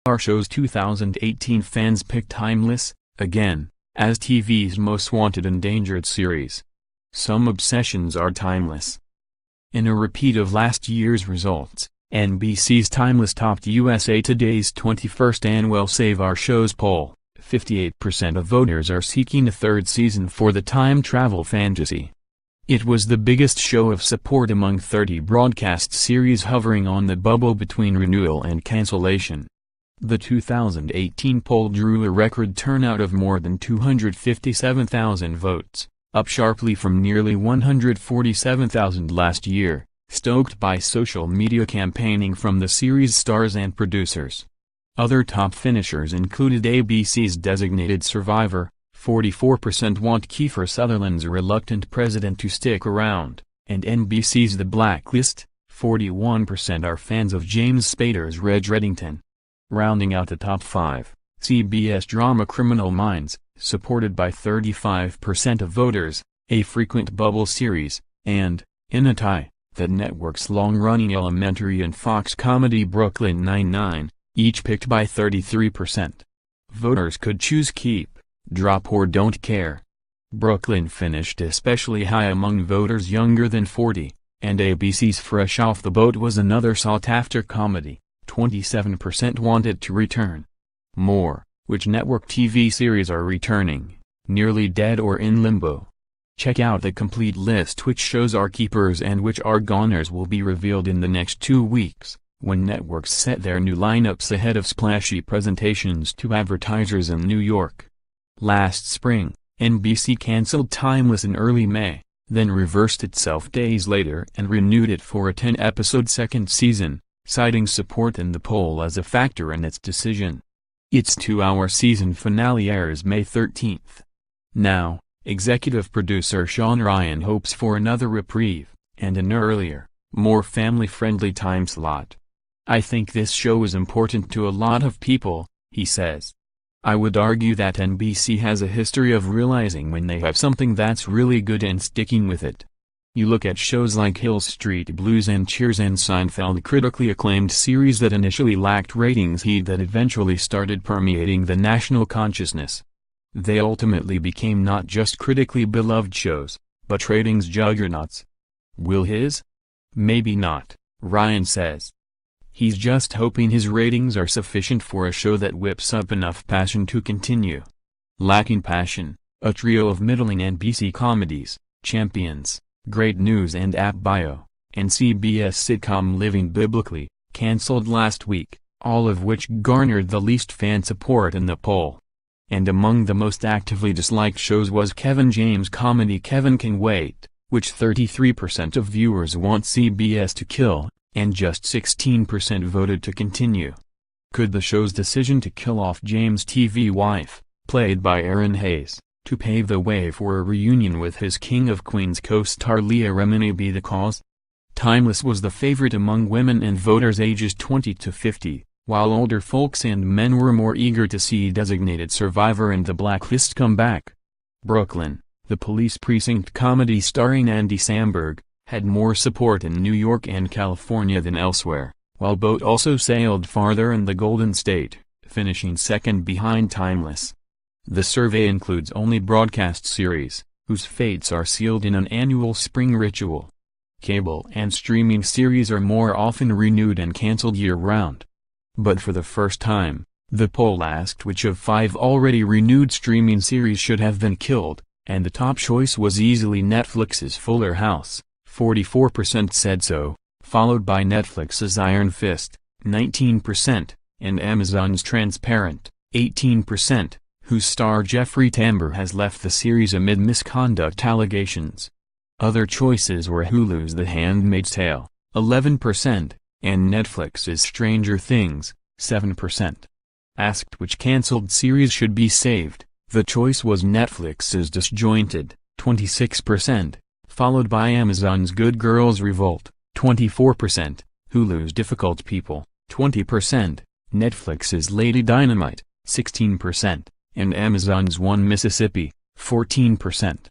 Our show's 2018 fans picked Timeless, again, as TV's most wanted endangered series. Some obsessions are timeless. In a repeat of last year's results, NBC's Timeless topped USA Today's 21st annual Save Our Shows poll. 58% of voters are seeking a third season for the time travel fantasy. It was the biggest show of support among 30 broadcast series hovering on the bubble between renewal and cancellation. The 2018 poll drew a record turnout of more than 257,000 votes, up sharply from nearly 147,000 last year, stoked by social media campaigning from the series stars and producers. Other top finishers included ABC's Designated Survivor, 44% want Kiefer Sutherland's reluctant president to stick around, and NBC's The Blacklist, 41% are fans of James Spader's Reg Reddington. Rounding out the top 5, CBS drama Criminal Minds, supported by 35% of voters, a frequent Bubble series, and, in a tie, the network's long-running Elementary and Fox comedy Brooklyn Nine-Nine, each picked by 33%. Voters could choose keep, drop or don't care. Brooklyn finished especially high among voters younger than 40, and ABC's Fresh Off the Boat was another sought-after comedy. 27% wanted to return. More, which network TV series are returning, nearly dead or in limbo? Check out the complete list. Which shows are keepers and which are goners will be revealed in the next 2 weeks, when networks set their new lineups ahead of splashy presentations to advertisers in New York. Last spring, NBC canceled Timeless in early May, then reversed itself days later and renewed it for a 10-episode second season, citing support in the poll as a factor in its decision. Its 2-hour season finale airs May 13th. Now, executive producer Sean Ryan hopes for another reprieve, and an earlier, more family-friendly time slot. "I think this show is important to a lot of people," he says. "I would argue that NBC has a history of realizing when they have something that's really good and sticking with it. You look at shows like Hill Street Blues and Cheers and Seinfeld, critically acclaimed series that initially lacked ratings heat that eventually started permeating the national consciousness. They ultimately became not just critically beloved shows, but ratings juggernauts. Will his? Maybe not," Ryan says. He's just hoping his ratings are sufficient for a show that whips up enough passion to continue. Lacking passion, a trio of middling NBC comedies, Champions, Great News and App Bio, and CBS sitcom Living Biblically, canceled last week, all of which garnered the least fan support in the poll. And among the most actively disliked shows was Kevin James' comedy Kevin Can Wait, which 33% of viewers want CBS to kill, and just 16% voted to continue. Could the show's decision to kill off James' TV wife, played by Erin Hayes, to pave the way for a reunion with his King of Queens co-star Leah Remini be the cause? Timeless was the favorite among women and voters ages 20 to 50, while older folks and men were more eager to see Designated Survivor and The Blacklist come back. Brooklyn, the police precinct comedy starring Andy Samberg, had more support in New York and California than elsewhere, while Boat also sailed farther in the Golden State, finishing second behind Timeless. The survey includes only broadcast series, whose fates are sealed in an annual spring ritual. Cable and streaming series are more often renewed and canceled year-round. But for the first time, the poll asked which of 5 already renewed streaming series should have been killed, and the top choice was easily Netflix's Fuller House, 44% said so, followed by Netflix's Iron Fist, 19%, and Amazon's Transparent, 18%. Whose star Jeffrey Tambor has left the series amid misconduct allegations. Other choices were Hulu's The Handmaid's Tale, 11%, and Netflix's Stranger Things, 7%. Asked which cancelled series should be saved, the choice was Netflix's Disjointed, 26%, followed by Amazon's Good Girls Revolt, 24%, Hulu's Difficult People, 20%, Netflix's Lady Dynamite, 16%. And Amazon's One Mississippi, 14%.